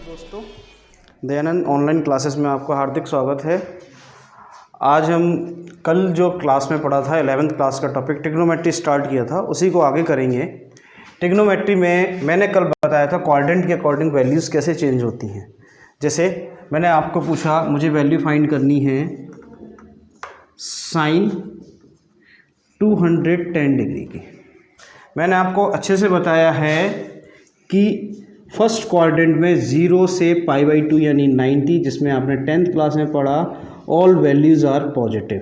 दोस्तों, Dayanand online classes में आपका हार्दिक स्वागत है। आज हम कल जो क्लास में पढ़ा था 11th क्लास का टॉपिक ट्रिग्नोमेट्री स्टार्ट किया था, उसी को आगे करेंगे। ट्रिग्नोमेट्री में मैंने कल बताया था क्वाड्रेंट के अकॉर्डिंग वैल्यूज़ कैसे चेंज होती हैं। जैसे मैंने आपको पूछा मुझे वैल्यू फाइंड करनी है साइन 210 डिग्री की। मैंने आपको अच्छे से बताया है कि फर्स्ट क्वाड्रेंट में 0 से π/2 यानी 90, जिसमें आपने 10th क्लास में पढ़ा, all values are positive.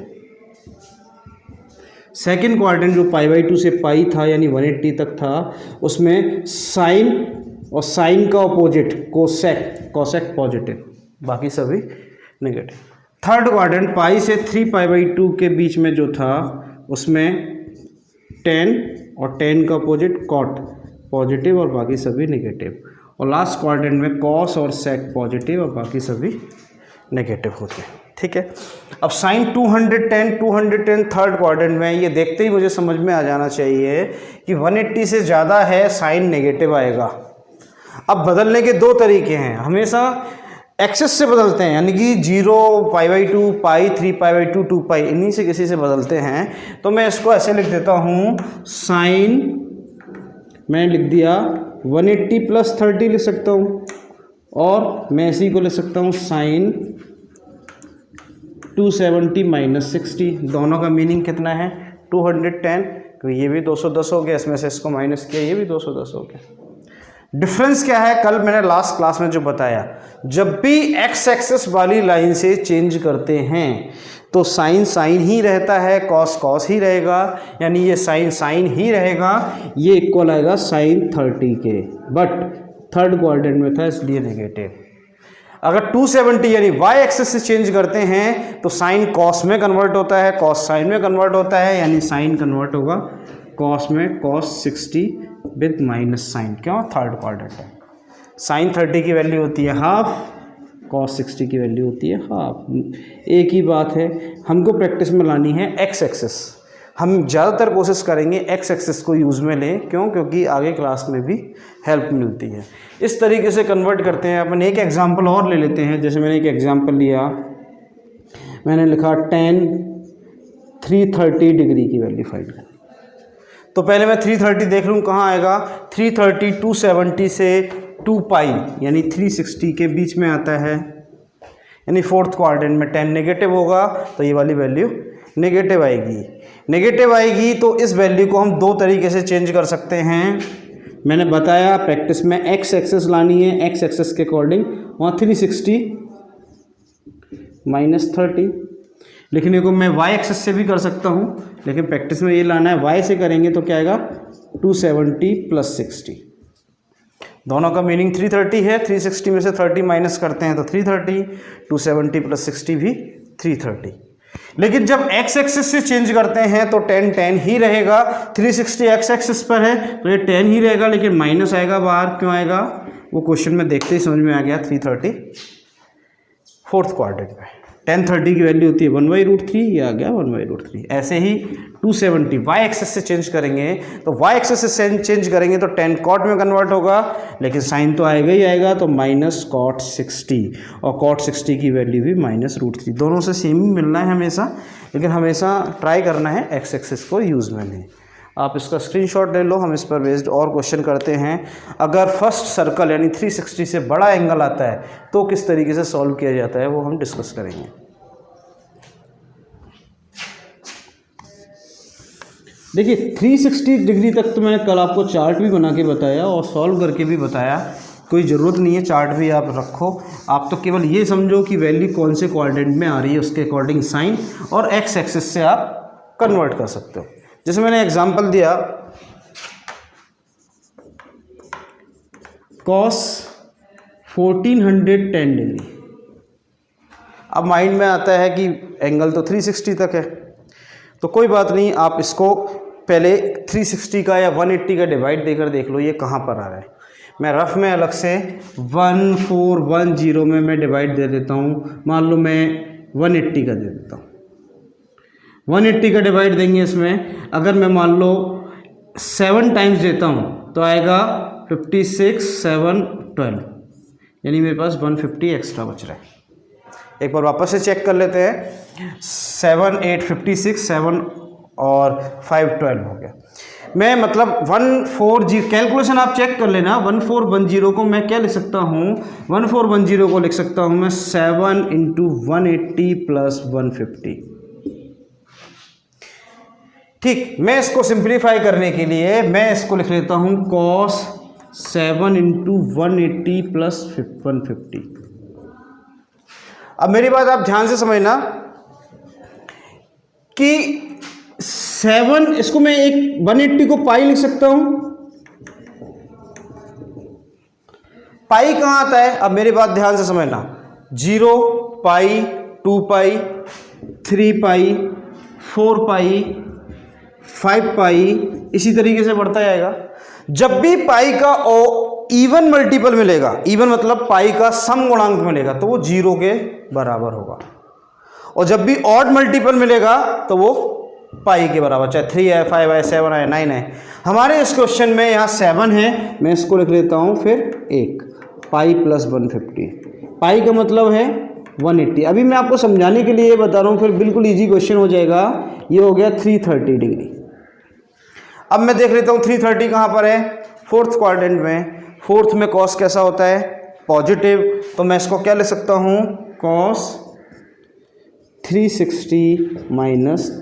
Second quadrant जो π/2 से पाई था यानी 180 तक था, उसमें साइन और साइन का अपोजिट कोसेक पॉजिटिव, बाकी सभी नेगेटिव। थर्ड क्वाड्रेंट पाई से 3 π/2 के बीच में जो था, उसमें 10 और 10 का अपोजिट कॉट पॉजिटिव और बाकी सभी नेगेटिव। और लास्ट क्वाड्रेंट में कॉस और सेक पॉजिटिव और बाकी सभी नेगेटिव होते हैं। ठीक है, अब साइन 210 थर्ड क्वाड्रेंट में, ये देखते ही मुझे समझ में आ जाना चाहिए कि 180 से ज़्यादा है साइन नेगेटिव आएगा। अब बदलने के दो तरीके हैं, हमेशा एक्सेस से बदलते हैं, यानी कि 0 π/2 पाई 3 π/2 2 पाई, इन्हीं से किसी से बदलते हैं। तो मैं इसको ऐसे लिख देता हूँ, साइन मैंने लिख दिया 180 + 30 लिख सकता हूँ, और मैं इसी को लिख सकता हूँ साइन 270 - 60। दोनों का मीनिंग कितना है 210, क्योंकि ये भी 210 हो गया, इसमें से इसको माइनस किया, ये भी 210 हो गया। डिफरेंस क्या है, कल मैंने लास्ट क्लास में जो बताया, जब भी एक्स एक्सेस वाली लाइन से चेंज करते हैं तो साइन साइन ही रहता है, कॉस कॉस ही रहेगा, यानी ये साइन साइन ही रहेगा, ये इक्वल आएगा साइन 30 के। बट थर्ड क्वाड्रेंट में था इसलिए नेगेटिव। अगर 270 यानी वाई एक्सेस से चेंज करते हैं तो साइन कॉस में कन्वर्ट होता है, कॉस साइन में कन्वर्ट होता है, यानी साइन कन्वर्ट होगा कॉस में, कॉस 60 विद माइनस साइन। क्यों? थर्ड क्वाड्रेंट है। साइन 30 की वैल्यू होती है हाफ, कॉस 60 की वैल्यू होती है हाफ। एक ही बात है, हमको प्रैक्टिस में लानी है एक्स एक्सेस। हम ज़्यादातर कोशिश करेंगे एक्स एक्सेस को यूज़ में लें, क्यों? क्योंकि आगे क्लास में भी हेल्प मिलती है। इस तरीके से कन्वर्ट करते हैं। अपन एक एग्जांपल और ले लेते हैं। जैसे मैंने एक एग्जांपल लिया, मैंने लिखा tan 330 डिग्री की वैल्यू फाइंड करनी। तो पहले मैं 330 देख लूँ कहाँ आएगा। 330 270 से 2 पाई यानी 360 के बीच में आता है, यानी फोर्थ क्वाड्रेंट में 10 नेगेटिव होगा, तो ये वाली वैल्यू नेगेटिव आएगी। नेगेटिव आएगी तो इस वैल्यू को हम दो तरीके से चेंज कर सकते हैं। मैंने बताया प्रैक्टिस में एक्स एक्सेस लानी है, एक्स एक्सेस के अकॉर्डिंग वहाँ 360 - 30 लिखने को मैं वाई एक्सेस से भी कर सकता हूँ, लेकिन प्रैक्टिस में ये लाना है, वाई से करेंगे तो क्या आएगा 270 + 60। दोनों का मीनिंग 330 है। 360 में से 30 माइनस करते हैं तो 330, 270 + 60 भी 330। लेकिन जब एक्स एक्सिस से चेंज करते हैं तो 10 10 ही रहेगा। 360 एक्स एक्सिस पर है तो ये 10 ही रहेगा, लेकिन माइनस आएगा बाहर। क्यों आएगा वो क्वेश्चन में देखते ही समझ में आ गया। 330 फोर्थ क्वाड्रेंट में 1030 की वैल्यू होती है 1/√3, ये आ गया 1/√3। ऐसे ही 270 वाई एक्सेस से चेंज करेंगे तो वाई एक्सेस से चेंज करेंगे तो 10 कॉट में कन्वर्ट होगा, लेकिन साइन तो आएगा ही आएगा, तो -cot 60, और cot 60 की वैल्यू भी -√3। दोनों से सेम ही मिलना है हमेशा, लेकिन हमेशा ट्राई करना है एक्स एक्सेस को यूज़ में लें। आप इसका स्क्रीनशॉट ले लो, हम इस पर बेस्ड और क्वेश्चन करते हैं। अगर फर्स्ट सर्कल यानी 360 से बड़ा एंगल आता है तो किस तरीके से सॉल्व किया जाता है वो हम डिस्कस करेंगे। देखिए 360 डिग्री तक तो मैंने कल आपको चार्ट भी बना के बताया और सॉल्व करके भी बताया, कोई ज़रूरत नहीं है चार्ट भी आप रखो। आप तो केवल ये समझो कि वैल्यू कौन से क्वाड्रेंट में आ रही है, उसके अकॉर्डिंग साइन और एक्स एक्सिस से आप कन्वर्ट कर सकते हो। जैसे मैंने एग्जांपल दिया, cos 1410 डिग्री। अब माइंड में आता है कि एंगल तो 360 तक है, तो कोई बात नहीं, आप इसको पहले 360 का या 180 का डिवाइड देकर देख लो ये कहाँ पर आ रहा है। मैं रफ में अलग से 1410 में मैं डिवाइड दे देता हूँ। मान लो मैं 180 का दे देता हूँ, 180 का डिवाइड देंगे इसमें, अगर मैं मान लो 7 टाइम्स देता हूँ तो आएगा 56 7 12, यानी मेरे पास 150 एक्स्ट्रा बच रहा है। एक बार वापस से चेक कर लेते हैं। 7 8 56, 7 और 5 12 हो गया। मैं मतलब 140 कैलकुलेशन आप चेक कर लेना। 1410 को मैं क्या लिख सकता हूँ, 1410 को लिख सकता हूँ मैं 7 × 180 + 150। ठीक, मैं इसको सिंप्लीफाई करने के लिए मैं इसको लिख लेता हूँ cos 7 × 180 + 150। अब मेरी बात आप ध्यान से समझना कि 7, इसको मैं एक 180 को पाई लिख सकता हूं। पाई कहां आता है? अब मेरी बात ध्यान से समझना। 0 पाई, 2 पाई, 3 पाई, 4 पाई, 5 पाई, इसी तरीके से बढ़ता जाएगा। जब भी पाई का इवन मल्टीपल मिलेगा, इवन मतलब पाई का सम गुणांक मिलेगा, तो वो 0 के बराबर होगा। और जब भी ऑड मल्टीपल मिलेगा तो वो पाई के बराबर, चाहे 3 है, 5 है, 7 है, 9 है। हमारे इस क्वेश्चन में यहाँ 7 है, मैं इसको लिख लेता हूँ फिर 1 पाई + 150। पाई का मतलब है 180। अभी मैं आपको समझाने के लिए बता रहा हूँ, फिर बिल्कुल इजी क्वेश्चन हो जाएगा। ये हो गया 330 डिग्री। अब मैं देख लेता हूँ 330 कहाँ पर है, 4th क्वाड्रेंट में। 4th में कॉस कैसा होता है, पॉजिटिव, तो मैं इसको क्या लिख सकता हूँ, cos 360 -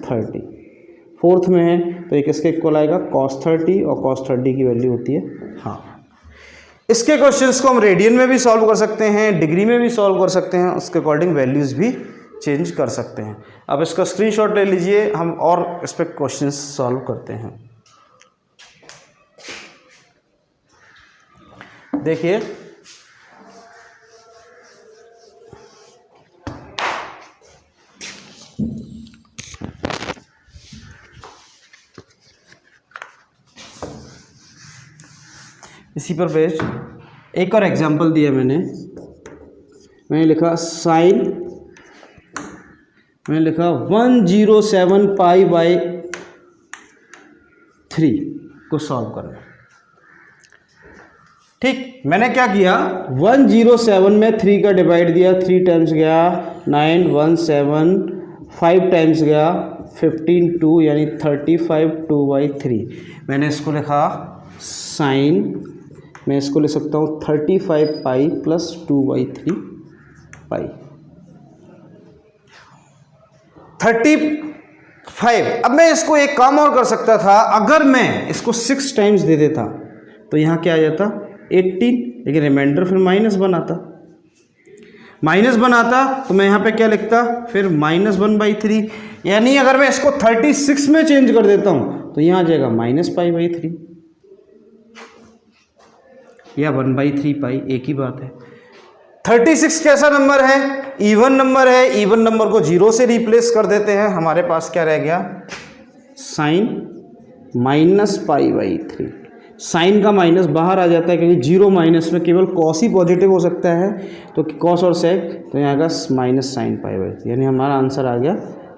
30। 4th में है तो ये किसके इक्वल आएगा, cos 30, और cos 30 की वैल्यू होती है हाँ। इसके क्वेश्चंस को हम रेडियन में भी सॉल्व कर सकते हैं, डिग्री में भी सॉल्व कर सकते हैं, उसके अकॉर्डिंग वैल्यूज़ भी चेंज कर सकते हैं। अब इसका स्क्रीनशॉट ले लीजिए, हम और इस पर क्वेश्चंस सॉल्व करते हैं। देखिए इसी पर बेस्ड एक और एग्जांपल दिया मैंने लिखा साइन, मैंने लिखा 107 π/3 को सॉल्व करना। ठीक, मैंने क्या किया, 107 में 3 का डिवाइड दिया, 3 टाइम्स गया 9, 1 7, 5 टाइम्स गया 15 2, यानी 35 2/3। मैंने इसको लिखा साइन, मैं इसको लिख सकता हूँ 35 π + 2/3 पाई 35। अब मैं इसको एक काम और कर सकता था, अगर मैं इसको 6 टाइम्स दे देता तो यहाँ क्या आ जाता 18, लेकिन रिमाइंडर फिर माइनस बनाता तो मैं यहाँ पे क्या लिखता फिर -1/3। यानी अगर मैं इसको 36 में चेंज कर देता हूँ तो यहाँ आ जाएगा -π/3 या 1/3 पाई, एक ही बात है। 36 कैसा नंबर है, इवन नंबर है। इवन नंबर को 0 से रिप्लेस कर देते हैं, हमारे पास क्या रह गया, साइन -π/3। साइन का माइनस बाहर आ जाता है क्योंकि 0 माइनस में केवल कॉस ही पॉजिटिव हो सकता है, तो कॉस और सेक, तो यहाँ का माइनस साइन π/3, यानी हमारा आंसर आ गया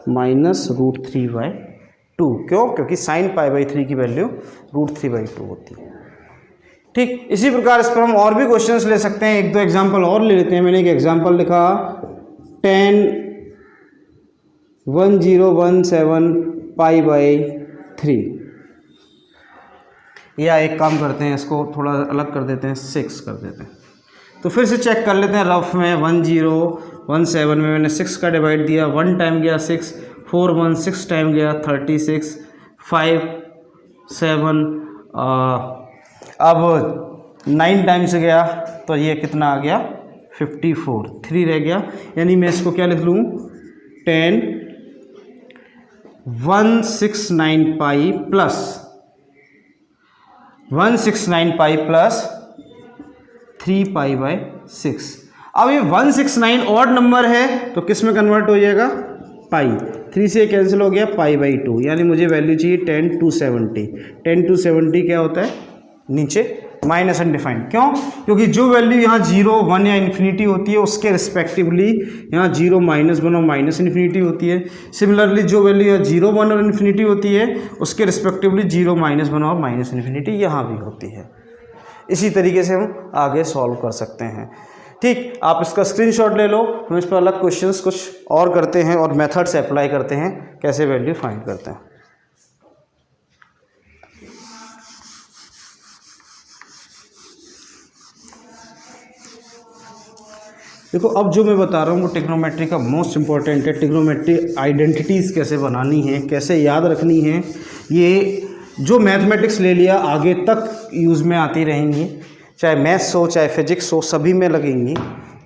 -√3/2। क्यों? क्योंकि साइन π/3 की वैल्यू √3/2 होती है। ठीक, इसी प्रकार इस पर हम और भी क्वेश्चंस ले सकते हैं। एक दो एग्जांपल और ले लेते हैं। मैंने एक एग्जांपल लिखा 10 1017 π/3, या एक काम करते हैं, इसको थोड़ा अलग कर देते हैं, 6 कर देते हैं। तो फिर से चेक कर लेते हैं रफ में। 1017 में मैंने 6 का डिवाइड दिया, 1 टाइम गया 6, 4 1 6 टाइम गया 36, 5 7, अब 9 टाइम्स गया तो ये कितना आ गया 54, 3 रह गया। यानी मैं इसको क्या लिख लूँ 10 169 π + 3π/6। अब ये 169 ऑड नंबर है तो किस में कन्वर्ट हो जाएगा, पाई। 3 से कैंसिल हो गया, π/2, यानी मुझे वैल्यू चाहिए 10 270। 10 270 क्या होता है, नीचे माइनस अनडिफाइंड। क्यों? क्योंकि जो वैल्यू यहाँ 0 1 या इन्फिनिटी होती है उसके रिस्पेक्टिवली यहाँ 0 -1 और -इन्फिनिटी होती है। सिमिलरली जो वैल्यू यहाँ 0 1 और इन्फिनिटी होती है उसके रिस्पेक्टिवली 0 -1 और -इन्फिनिटी यहाँ भी होती है। इसी तरीके से हम आगे सॉल्व कर सकते हैं। ठीक, आप इसका स्क्रीनशॉट ले लो, हम इस पर अलग क्वेश्चंस कुछ और करते हैं और मेथड से अप्लाई करते हैं कैसे वैल्यू फाइंड करते हैं। देखो अब जो मैं बता रहा हूँ वो ट्रिग्नोमेट्री का मोस्ट इंपॉर्टेंट है। ट्रिग्नोमेट्री आइडेंटिटीज़ कैसे बनानी है, कैसे याद रखनी है, ये जो मैथमेटिक्स ले लिया आगे तक यूज़ में आती रहेंगी, चाहे मैथ्स हो चाहे फिजिक्स हो, सभी में लगेंगी।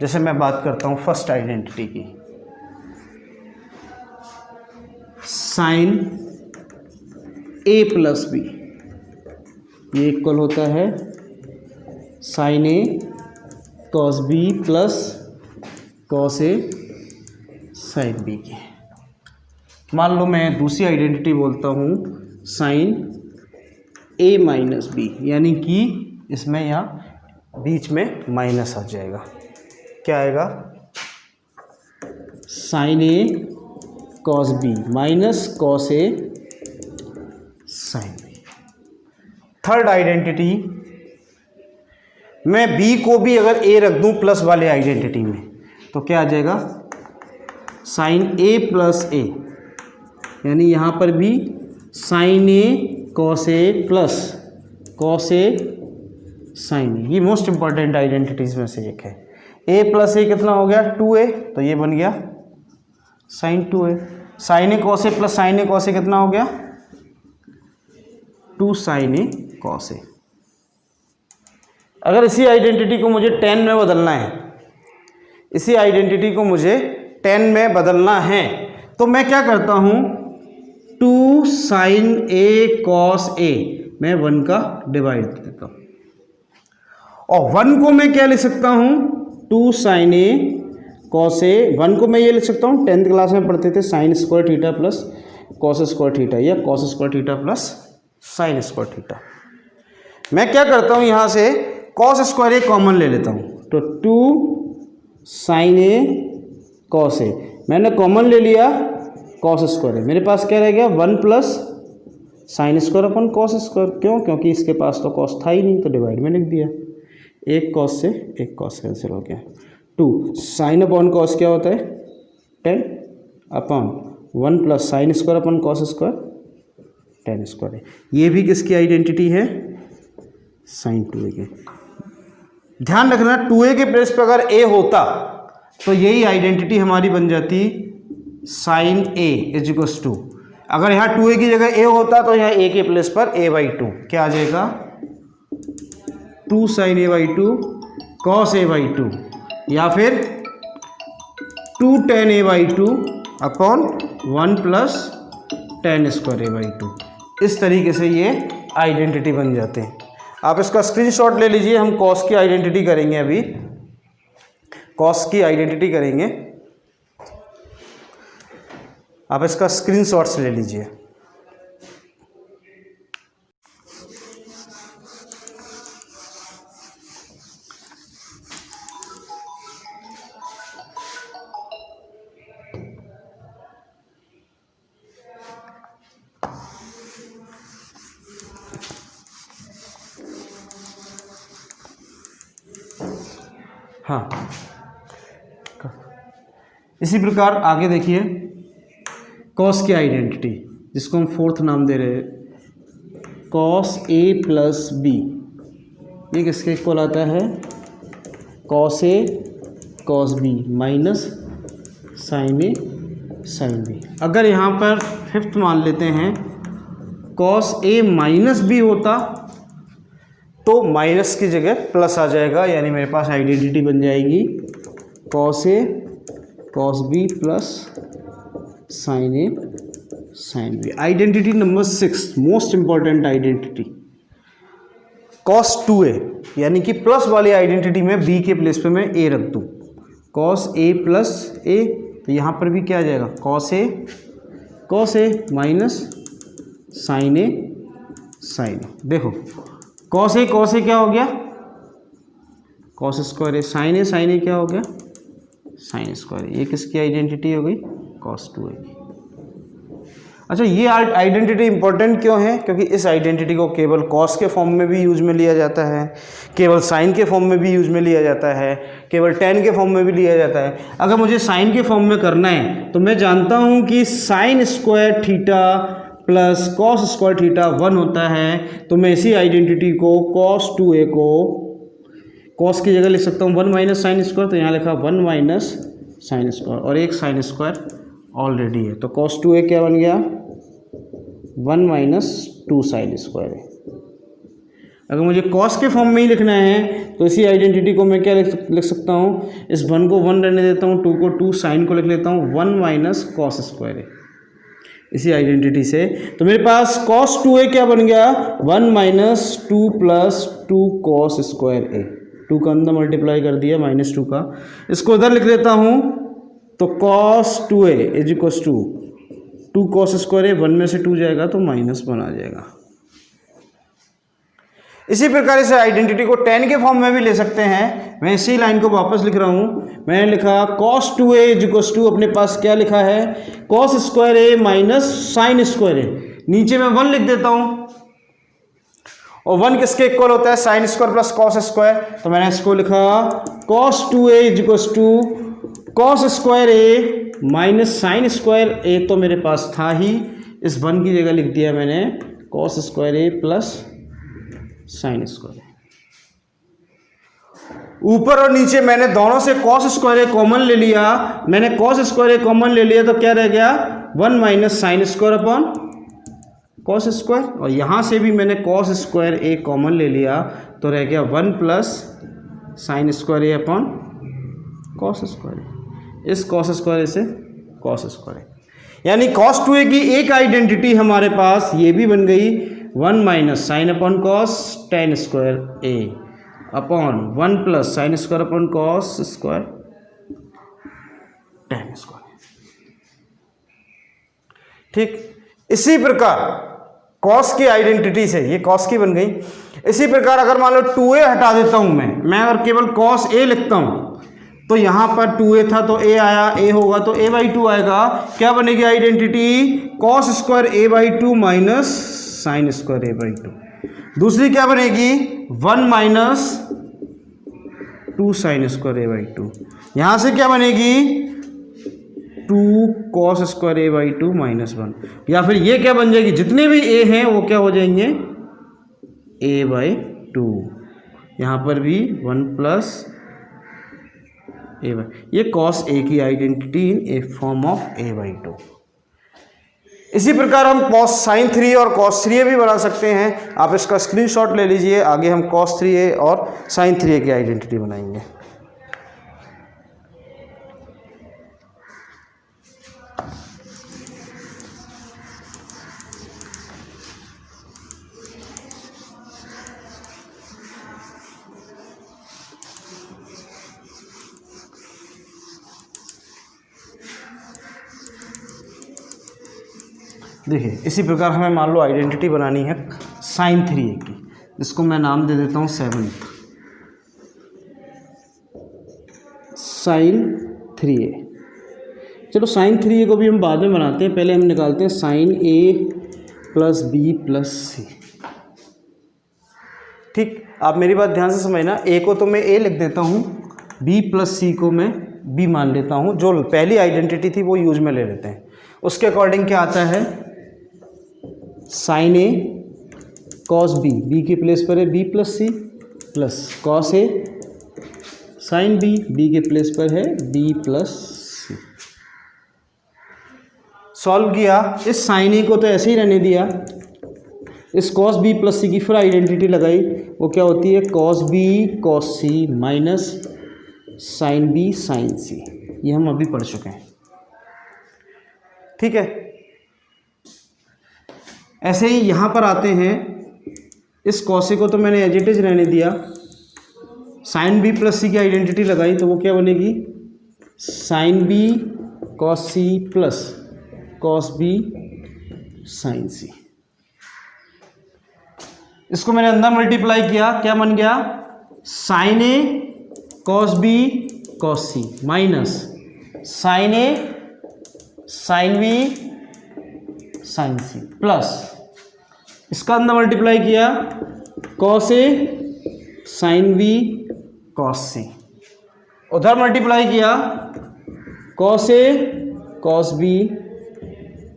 जैसे मैं बात करता हूँ फर्स्ट आइडेंटिटी की, साइन ए प्लस बी, ये इक्वल होता है sine A cos B plus cos A sine B की। मान लो मैं दूसरी आइडेंटिटी बोलता हूँ साइन ए माइनस बी, यानी कि इसमें यहाँ बीच में माइनस आ जाएगा, क्या आएगा, sign A cos b minus cos A sine B. Third identity, मैं बी को भी अगर ए रख दूं प्लस वाले आइडेंटिटी में तो क्या आ जाएगा, साइन ए प्लस ए, यानी यहाँ पर भी sign A cos A plus cos A sign ए। ये मोस्ट इंपॉर्टेंट आइडेंटिटीज़ में से एक है। ए प्लस ए कितना हो गया, 2a, तो ये बन गया sign 2a। Sign A cos A plus sine A cos A कितना हो गया, 2 साइन ए कॉस ए। अगर इसी आइडेंटिटी को मुझे 10 में बदलना है, इसी आइडेंटिटी को मुझे 10 में बदलना है, तो मैं क्या करता हूँ, 2 साइन ए कॉस ए, मैं 1 का डिवाइड देता हूँ, और 1 को मैं क्या लिख सकता हूँ, 2 साइन ए कॉस ए। 1 को मैं ये लिख सकता हूँ, 10th क्लास में पढ़ते थे sine square theta plus cos square theta, या cos square theta plus sine square theta. मैं क्या करता हूँ, यहाँ से कॉस स्क्वायर ए कॉमन ले लेता हूँ, तो 2 साइन ए कॉस ए, मैंने कॉमन ले लिया कॉस स्क्वायर ए, मेरे पास क्या रह गया, 1 plus sine square upon cos square. क्यों, क्योंकि इसके पास तो कॉस था ही नहीं, तो डिवाइड में लिख दिया, एक कॉस से एक कॉस कैंसिल हो गया। 2 साइन अपॉन कॉस क्या होता है, 10 upon 1 plus sine square upon cos square 10 square है। ये भी किसकी आइडेंटिटी है, साइन 2a के। ध्यान रखना 2a के प्लेस पर अगर a होता तो यही आइडेंटिटी हमारी बन जाती sine a is equals to, अगर यहाँ 2a की जगह a होता तो यहाँ a के प्लेस पर a/2 क्या आ जाएगा, 2 साइन a/2 कॉस a/2, या फिर 2 tan a/2 upon 1 plus tan square a/2। इस तरीके से ये आइडेंटिटी बन जाते हैं। आप इसका स्क्रीनशॉट ले लीजिए, हम कॉस की आइडेंटिटी करेंगे, अभी कॉस की आइडेंटिटी करेंगे, आप इसका स्क्रीनशॉट्स ले लीजिए। हाँ, इसी प्रकार आगे देखिए, कॉस की आइडेंटिटी जिसको हम फोर्थ नाम दे रहे हैं, कॉस ए प्लस बी, ये किसके इक्वल आता है, cos A cos b minus sine A sine B. अगर यहाँ पर फिफ्थ मान लेते हैं, कॉस ए माइनस बी होता तो माइनस की जगह प्लस आ जाएगा, यानी मेरे पास आइडेंटिटी बन जाएगी cos A cos B plus sine A sine B. Identity number 6 most important identity, cos 2a, यानी कि प्लस वाली आइडेंटिटी में b के प्लेस पे मैं a रख दूँ, कॉस ए प्लस ए, तो यहाँ पर भी क्या आ जाएगा, cos A minus sine A sign. देखो कॉस ए क्या हो गया, कॉस स्क्वायर ए, साइन ए क्या हो गया, साइन स्क्वायर। ये किसकी आइडेंटिटी हो गई, कॉस 2a की। अच्छा, ये आइडेंटिटी इंपॉर्टेंट क्यों है? क्योंकि इस आइडेंटिटी को केवल कॉस के फॉर्म में भी यूज में लिया जाता है, केवल साइन के फॉर्म में भी यूज में लिया जाता है, केवल टेन के फॉर्म में भी लिया जाता है। अगर मुझे साइन के फॉर्म में करना है तो मैं जानता हूँ कि sign square theta plus cos square theta 1 होता है, तो मैं इसी आइडेंटिटी को cos 2a को कॉस की जगह लिख सकता हूँ 1 माइनस साइन स्क्वायर, तो यहाँ लिखा 1 माइनस साइन स्क्वायर और एक साइन स्क्वायर ऑलरेडी है, तो cos 2a क्या बन गया 1 माइनस 2 साइन स्क्वायर है। अगर मुझे cos के फॉर्म में ही लिखना है तो इसी आइडेंटिटी को मैं क्या लिख सकता हूँ, इस 1 को 1 रहने देता हूँ, 2 को 2, साइन को लिख लेता हूँ 1 माइनस कॉस स्क्वायर है इसी आइडेंटिटी से। तो मेरे पास cos 2a क्या बन गया 1 माइनस 2 प्लस 2 कॉस स्क्वायर ए, 2 का अंदर मल्टीप्लाई कर दिया माइनस 2 का, इसको उधर लिख देता हूँ, तो cos 2a is equals to 2 cos square A, 1 में से 2 जाएगा तो -1 आ जाएगा। इसी प्रकार से आइडेंटिटी को tan के फॉर्म में भी ले सकते हैं। मैं इसी लाइन को वापस लिख रहा हूँ, मैंने लिखा cos 2a is equals to, अपने पास क्या लिखा है cos square A minus sine square ए, नीचे मैं 1 लिख देता हूँ और 1 किसके इक्वल होता है sine square plus cos square, तो मैंने इसको लिखा cos 2a is equals to cos square A minus sine square A, तो मेरे पास था ही, इस 1 की जगह लिख दिया मैंने कॉस स्क्वायर ए प्लस साइन स्क्वायर। ऊपर और नीचे मैंने दोनों से cos स्क्वायर ए कॉमन ले लिया, मैंने cos स्क्वायर ए कॉमन ले लिया तो क्या रह गया 1 minus sine square upon cos square, और यहाँ से भी मैंने cos स्क्वायर ए कॉमन ले लिया तो रह गया 1 plus sine square A upon cos square, इस कॉस स्क्वायर से कॉस स्क्वायर, यानी cos 2a की एक आइडेंटिटी हमारे पास ये भी बन गई 1 minus sine upon cos ten square A upon 1 plus sine square upon cos square ten square. ठीक, इसी प्रकार कॉस की आइडेंटिटी से ये कॉस की बन गई। इसी प्रकार अगर मान लो 2a हटा देता हूं मैं अगर केवल कॉस a लिखता हूं तो यहां पर 2a था तो a आया, a होगा तो a/2 आएगा, क्या बनेगी identity cos square a/2 minus sine square a/2। दूसरी क्या बनेगी 1 माइनस 2 साइन स्क्वायर a/2, यहां से क्या बनेगी 2 कॉस स्क्वायर a/2 माइनस 1, या फिर ये क्या बन जाएगी जितने भी a हैं वो क्या हो जाएंगे a/2, यहाँ पर भी 1 प्लस a/, ये cos a की identity in A form of a/2। इसी प्रकार हम cos sin 3 और cos 3a भी बना सकते हैं, आप इसका स्क्रीनशॉट ले लीजिए, आगे हम cos 3a और sin 3a की आइडेंटिटी बनाएंगे। देखिए, इसी प्रकार हमें मान लो आइडेंटिटी बनानी है sin 3a की, जिसको मैं नाम दे देता हूँ 7th sin 3a। चलो sin 3a को भी हम बाद में बनाते हैं, पहले हम निकालते हैं sin a plus b plus c। ठीक, आप मेरी बात ध्यान से समझना, a को तो मैं a लिख देता हूँ, b प्लस c को मैं b मान लेता हूँ, जो पहली आइडेंटिटी थी वो यूज में ले लेते हैं। उसके अकॉर्डिंग क्या आता है sine A cos B, B के प्लेस पर है B plus C, plus cos A sine B, B के प्लेस पर है बी प्लस सी। सॉल्व किया, इस साइन ए को तो ऐसे ही रहने दिया, इस कॉस बी प्लस सी की फिर आइडेंटिटी लगाई, वो क्या होती है cos B cos C minus sign B sine C, ये हम अभी पढ़ चुके हैं। ठीक है, ऐसे ही यहाँ पर आते हैं, इस कॉस को तो मैंने एज इट इज रहने दिया, साइन बी प्लस सी की आइडेंटिटी लगाई तो वो क्या बनेगी sine B cos C plus cos B sine C. इसको मैंने अंदर मल्टीप्लाई किया, क्या बन गया sine A cos B cos C minus sine A sine B sine C plus इसका अंदर मल्टीप्लाई किया cos A sine B cos C, उधर मल्टीप्लाई किया cos A cos B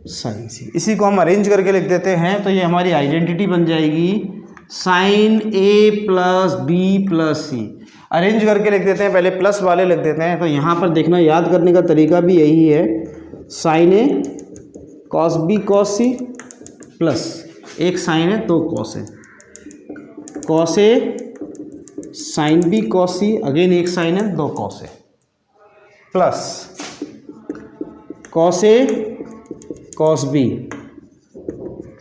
sine C. इसी को हम अरेंज करके लिख देते हैं तो ये हमारी आइडेंटिटी बन जाएगी साइन ए प्लस बी प्लस सी। अरेंज करके लिख देते हैं, पहले प्लस वाले लिख देते हैं। तो यहाँ पर देखना, याद करने का तरीका भी यही है, sine A cos B cos C plus एक साइन है दो कॉस है, cos A sine B cos C, again एक साइन है दो कॉस है, plus cos A cos B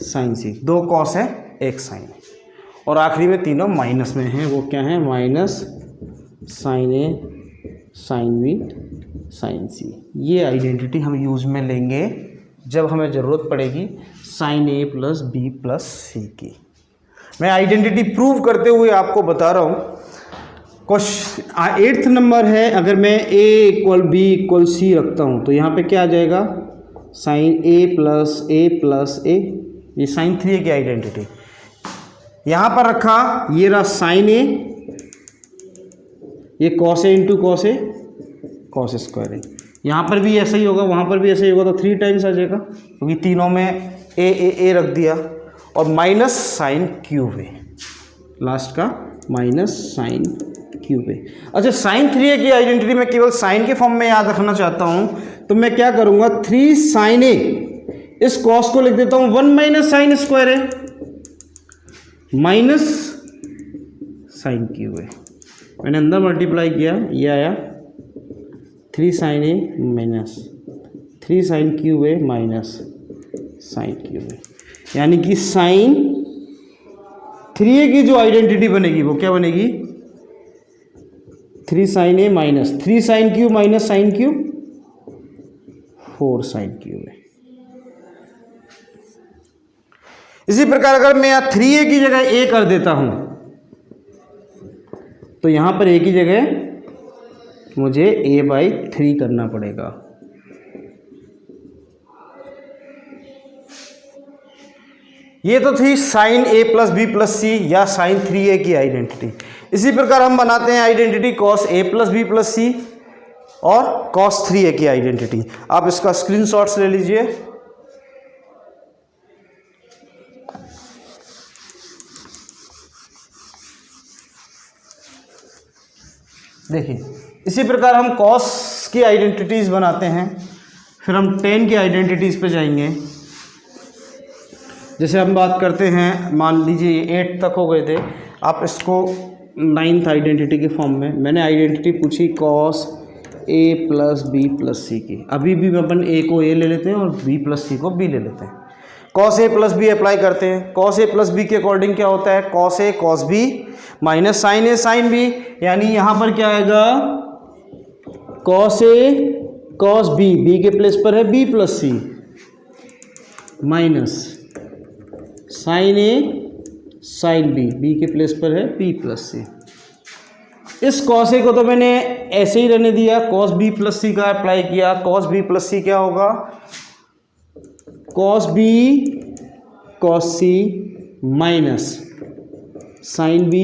sine C, दो कॉस है एक साइन है, और आखिरी में तीनों माइनस में हैं। वो क्या है? माइनस साइन ए साइन बी साइन सी। ये आइडेंटिटी हम यूज में लेंगे जब हमें ज़रूरत पड़ेगी साइन ए प्लस बी प्लस सी की। मैं आइडेंटिटी प्रूव करते हुए आपको बता रहा हूँ। क्वेश्चन 8th नंबर है, अगर मैं a equal b equal c रखता हूँ तो यहाँ पे क्या आ जाएगा? साइन ए प्लस ए, ये साइन 3a की आइडेंटिटी यहाँ पर रखा, ये रहा साइन ए, ये cos A into cos A cos square है। यहाँ पर भी ऐसा ही होगा, वहाँ पर भी ऐसा ही होगा, तो 3 टाइम्स आ जाएगा क्योंकि तीनों में ए रख दिया, और माइनस साइन क्यूब है, लास्ट का माइनस साइन क्यूब है। अच्छा, साइन 3a की आइडेंटिटी मैं केवल साइन के फॉर्म में याद रखना चाहता हूँ तो मैं क्या करूँगा? 3 साइन ए, इस कॉस को लिख देता हूँ 1 माइनस साइन स्क्वायर है माइनस साइन क्यूब है। मैंने अंदर मल्टीप्लाई किया, ये आया 3 sine A minus 3 sine cube है माइनस साइन क्यूब है, यानी कि साइन 3a की जो आइडेंटिटी बनेगी वो क्या बनेगी? 3 sine A minus 3 sine cube minus sine cube 4 sine cube है। इसी प्रकार अगर मैं यहाँ 3a की जगह a कर देता हूं तो यहां पर a की जगह मुझे a/3 करना पड़ेगा। ये तो थी sine a plus B plus C या साइन 3a की आइडेंटिटी। इसी प्रकार हम बनाते हैं identity cos a plus B plus C और कॉस 3a की आइडेंटिटी। आप इसका स्क्रीनशॉट्स ले लीजिए। देखिए, इसी प्रकार हम कॉस की आइडेंटिटीज बनाते हैं, फिर हम टेन की आइडेंटिटीज पे जाएंगे। जैसे हम बात करते हैं, मान लीजिए 8 तक हो गए थे, आप इसको 9th आइडेंटिटी के फॉर्म में, मैंने आइडेंटिटी पूछी cos a plus B plus C की। अभी भी अपन a को a ले लेते हैं और b प्लस सी को b ले लेते हैं। Cos a plus b apply करते हैं। कॉस a प्लस बी के अकॉर्डिंग क्या होता है? Cos a cos b minus sine a sine b, यानी यहाँ पर क्या आएगा? Cos a cos b, b के प्लेस पर है b plus c, minus sine a sine b, b के प्लेस पर है b प्लस सी। इस कॉस a को तो मैंने ऐसे ही रहने दिया, कॉस b प्लस सी का अप्लाई किया। कॉस b प्लस सी क्या होगा? Cos b cos C minus sign b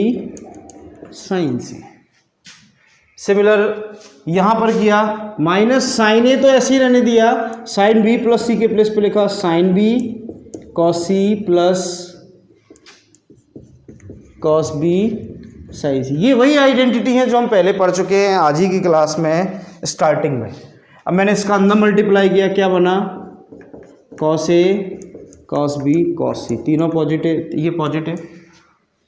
sine सी। सिमिलर यहाँ पर किया, माइनस साइन a तो ऐसे ही रहने दिया, साइन b प्लस सी के प्लेस पे लिखा sine b cos C plus cos b sine C. ये वही आइडेंटिटी है जो हम पहले पढ़ चुके हैं आज ही की क्लास में स्टार्टिंग में। अब मैंने इसका अंदर मल्टीप्लाई किया, क्या बना? Cos a cos b cos c, तीनों पॉजिटिव, ये पॉजिटिव।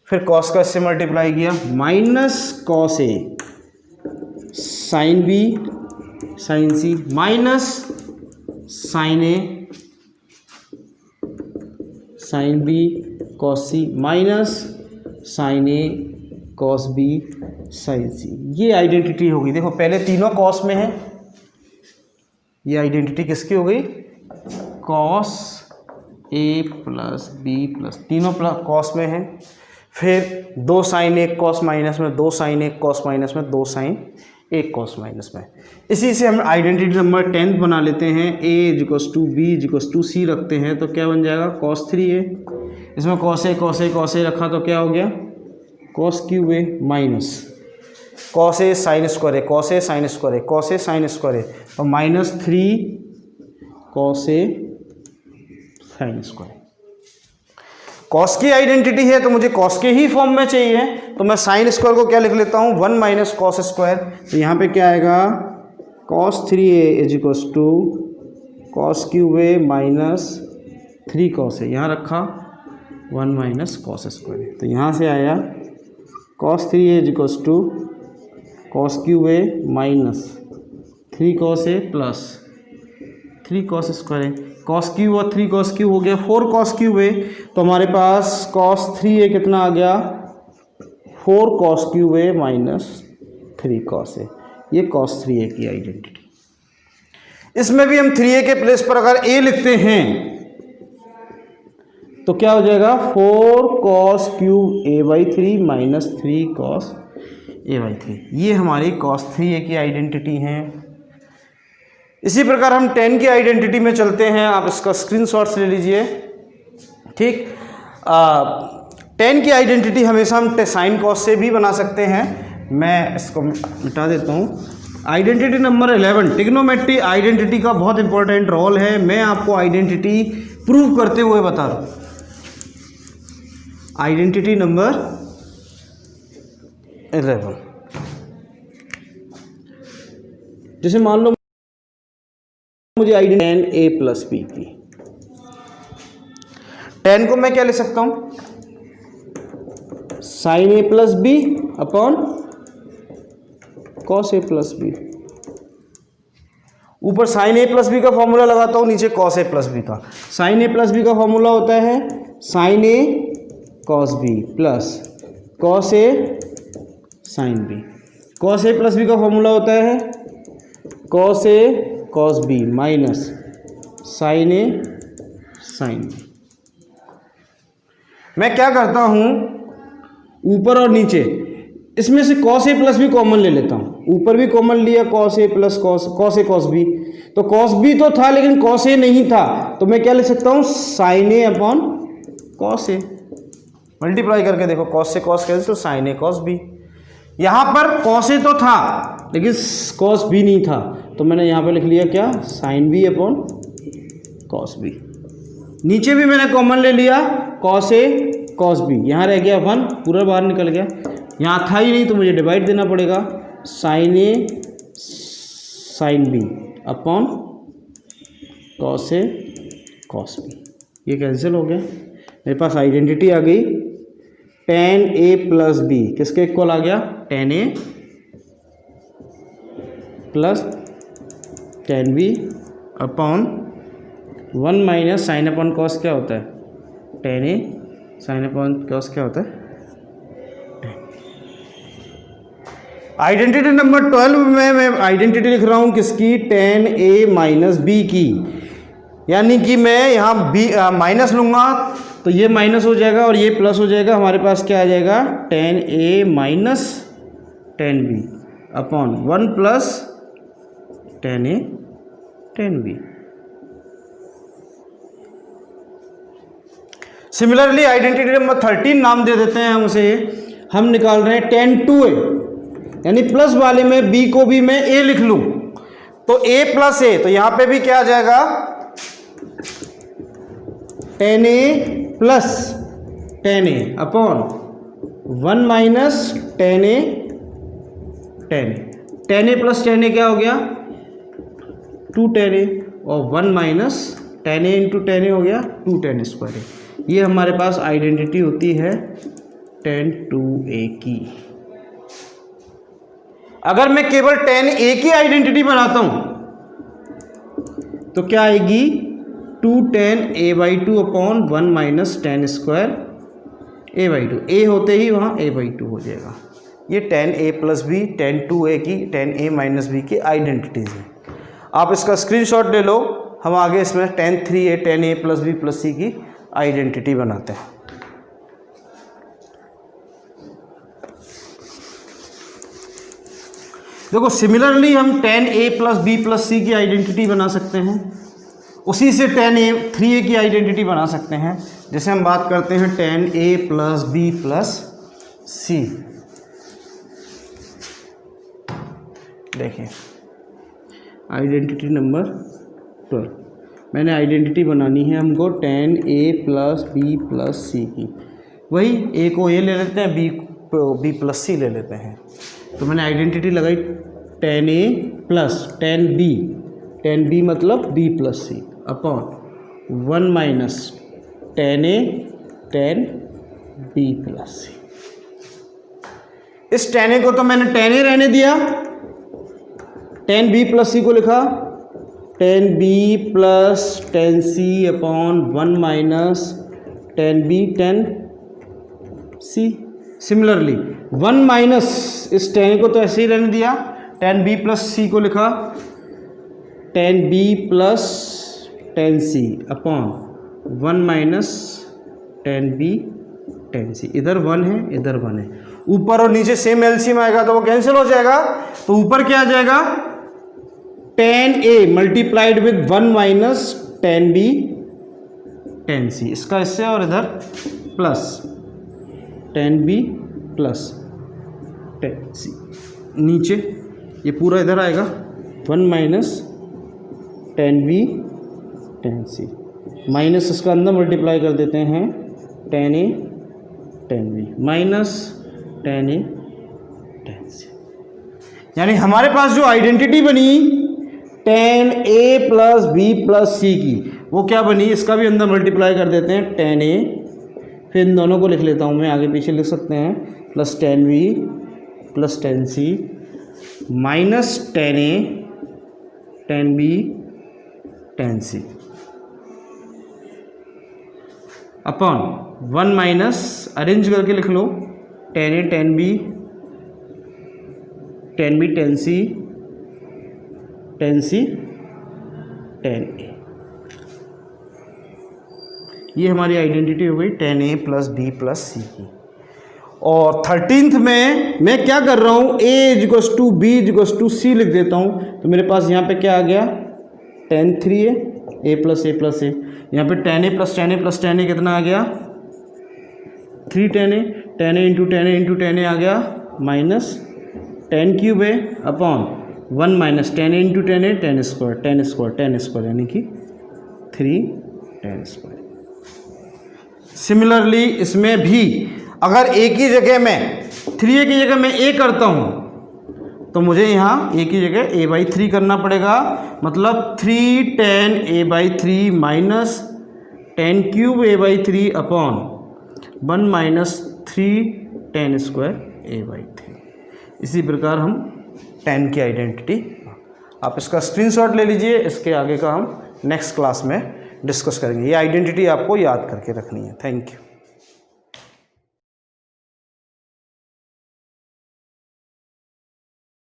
फिर कॉस का इससे मल्टीप्लाई किया, minus cos a sine b sine c minus sine a sine b cos c minus sine a cos b sine c। ये identity होगी। देखो, पहले तीनों कॉस में है, ये आइडेंटिटी किसकी हो गई? Cos a plus b plus, तीनों प्लस कॉस में है। फिर 2 साइन 1 कॉस माइनस में, 2 साइन 1 कॉस माइनस में, 2 साइन एक कॉस माइनस में। इसी से हम आइडेंटिटी नंबर 10 बना लेते हैं। a equals to B equals to C रखते हैं तो क्या बन जाएगा cos 3a। इसमें cos a रखा तो क्या हो गया cos cube a minus cos a sine square है, cos a साइन स्क्वायर है, cos a साइन स्क्वायर है तो minus 3 cos a sine square. Cos की आइडेंटिटी है तो मुझे कॉस के ही फॉर्म में चाहिए तो मैं साइन स्क्वायर को क्या लिख लेता हूँ 1 माइनस कॉस स्क्वायर। तो यहाँ पे क्या आएगा cos 3a is equals to cos cube a minus 3 cos a, यहाँ रखा 1 माइनस कॉस स्क्वायर। तो यहाँ से आया cos 3a is equals to cos cube a minus 3 cos a plus 3 cos square है। cos क्यूब और 3 cos क्यूब हो गया 4 cos क्यूब है तो हमारे पास cos 3a कितना आ गया 4 cos cube a minus 3 cos a। ये cos 3a की आइडेंटिटी। इसमें भी हम 3a के प्लेस पर अगर a लिखते हैं तो क्या हो जाएगा 4 cos cube a by 3 minus 3 cos a by 3। ये हमारी cos 3a की आइडेंटिटी है। इसी प्रकार हम 10 की आइडेंटिटी में चलते हैं। आप इसका स्क्रीनशॉट्स ले लीजिए। ठीक 10 की आइडेंटिटी हमेशा हम साइन कॉस से भी बना सकते हैं। मैं इसको मिटा देता हूँ। आइडेंटिटी नंबर 11 ट्रिग्नोमेट्री आइडेंटिटी का बहुत इंपॉर्टेंट रोल है। मैं आपको आइडेंटिटी प्रूव करते हुए बता रहा हूँ। आइडेंटिटी नंबर 11 जैसे मान लो मुझे आइडेंटिटी 10 a प्लस बी की। 10 को मैं क्या ले सकता हूं sine a plus b upon cos a plus b. ऊपर साइन a प्लस बी का फॉर्मूला लगाता हूं, नीचे कॉस a प्लस बी का। साइन a प्लस बी का फॉर्मूला होता है sine a cos B plus cos a sine B. Cos a plus b का फॉर्मूला होता है cos a cos b minus sine A sine b. मैं क्या करता हूं ऊपर और नीचे इसमें से cos A plus B common ले लेता हूं। ऊपर भी कॉमन लिया cos A plus cos A cos B. तो कॉस बी तो था लेकिन कॉस ए नहीं था तो मैं क्या ले सकता हूं sign A upon cos A. Multiply करके देखो कॉस से cos cancel sign A cos B. यहां पर कॉस ए तो था लेकिन कॉस बी नहीं था तो मैंने यहाँ पे लिख लिया क्या sine b upon cos b. नीचे भी मैंने कॉमन ले लिया कॉस ए कॉस बी। यहाँ रह गया 1 पूरा बाहर निकल गया। यहाँ था ही नहीं तो मुझे डिवाइड देना पड़ेगा sign A sine b upon cos A cos B. ये कैंसिल हो गया। मेरे पास आइडेंटिटी आ गई 10a प्लस बी किसके इक्वल आ गया 10a plus 10b upon 1 minus sine upon cos क्या होता है 10a साइन अपॉन कॉस क्या होता है 10। आइडेंटिटी नंबर 12 में मैं आइडेंटिटी लिख रहा हूँ किसकी 10a माइनस बी की। यानी कि मैं यहाँ बी माइनस लूँगा तो ये माइनस हो जाएगा और ये प्लस हो जाएगा। हमारे पास क्या आ जाएगा 10a minus 10b upon 1 plus 10a 10b। Similarly identity number 13 नाम दे देते हैं हम उसे। हम निकाल रहे हैं 10 2a यानी प्लस वाले में b को भी मैं a लिख लूं तो a प्लस a तो यहां पे भी क्या आ जाएगा 10a plus 10a upon 1 minus 10a 10a plus 10a क्या हो गया 2 10a और 1 माइनस 10a इंटू 10a हो गया 2 10 स्क्वायर है। ये हमारे पास आइडेंटिटी होती है 10 2a की। अगर मैं केवल 10a की आइडेंटिटी बनाता हूं तो क्या आएगी 2 10a by 2 upon 1 minus 10 square a by 2। a होते ही वहाँ a बाई 2 हो जाएगा। ये 10a प्लस बी 10 2a की 10a माइनस बी की आइडेंटिटीज़ हैं। आप इसका स्क्रीनशॉट ले लो। हम आगे इसमें 10 3a 10a plus B plus C की आइडेंटिटी बनाते हैं। देखो सिमिलरली हम tan a plus B plus C की आइडेंटिटी बना सकते हैं, उसी से tan a 3a की आइडेंटिटी बना सकते हैं। जैसे हम बात करते हैं tan a plus B plus C, देखिए आइडेंटिटी नंबर 12, मैंने आइडेंटिटी बनानी है हमको tan a plus B plus C की। वही a को a ले लेते हैं, b प्लस सी ले लेते हैं। तो मैंने आइडेंटिटी लगाई tan a plus tan b मतलब b plus C upon 1 minus tan a tan b plus C. इस tan a को तो मैंने tan a रहने दिया, tan b प्लस सी को लिखा tan b plus tan c upon 1 minus tan b tan c। Similarly 1 minus इस tan को तो ऐसे ही रहने दिया, tan b प्लस c को लिखा tan b plus tan c upon 1 minus tan b tan c। इधर 1 है, इधर 1 है, ऊपर और नीचे सेम एलसीएम आएगा तो वो कैंसिल हो जाएगा। तो ऊपर क्या आ जाएगा tan a multiplied with 1 minus tan b tan c, इसका इससे, और इधर plus tan b plus tan c, नीचे ये पूरा इधर आएगा 1 minus tan b tan c, minus इसका अंदर मल्टीप्लाई कर देते हैं tan a tan b minus tan a tan c। यानी हमारे पास जो आइडेंटिटी बनी tan a plus b plus c की, वो क्या बनी, इसका भी अंदर मल्टीप्लाई कर देते हैं tan a, फिर इन दोनों को लिख लेता हूँ मैं, आगे पीछे लिख सकते हैं, plus tan b plus tan c minus tan a tan b tan c upon 1 minus, arrange करके लिख लो, tan a tan b tan c tan c tan a। ये हमारी आइडेंटिटी हो गई tan a plus B plus C की। और 13th में मैं क्या कर रहा हूँ, a equals to B equals to C लिख देता हूँ। तो मेरे पास यहाँ पे क्या आ गया tan 3a a plus a plus a, यहाँ पे tan a plus tan a plus tan a कितना आ गया 3 tan a into tan a आ गया minus tan cube a upon 1 minus tan a into tan a tan square यानी कि 3 tan square. Similarly इसमें भी अगर a की जगह में 3a की जगह मैं a करता हूँ तो मुझे यहाँ a की जगह a/3 करना पड़ेगा, मतलब 3 tan a/3 minus tan cube a/3 upon 1 minus 3 tan square a/3। इसी प्रकार हम tan की आइडेंटिटी, आप इसका स्क्रीनशॉट ले लीजिए, इसके आगे का हम नेक्स्ट क्लास में डिस्कस करेंगे। ये आइडेंटिटी आपको याद करके रखनी है। Thank you.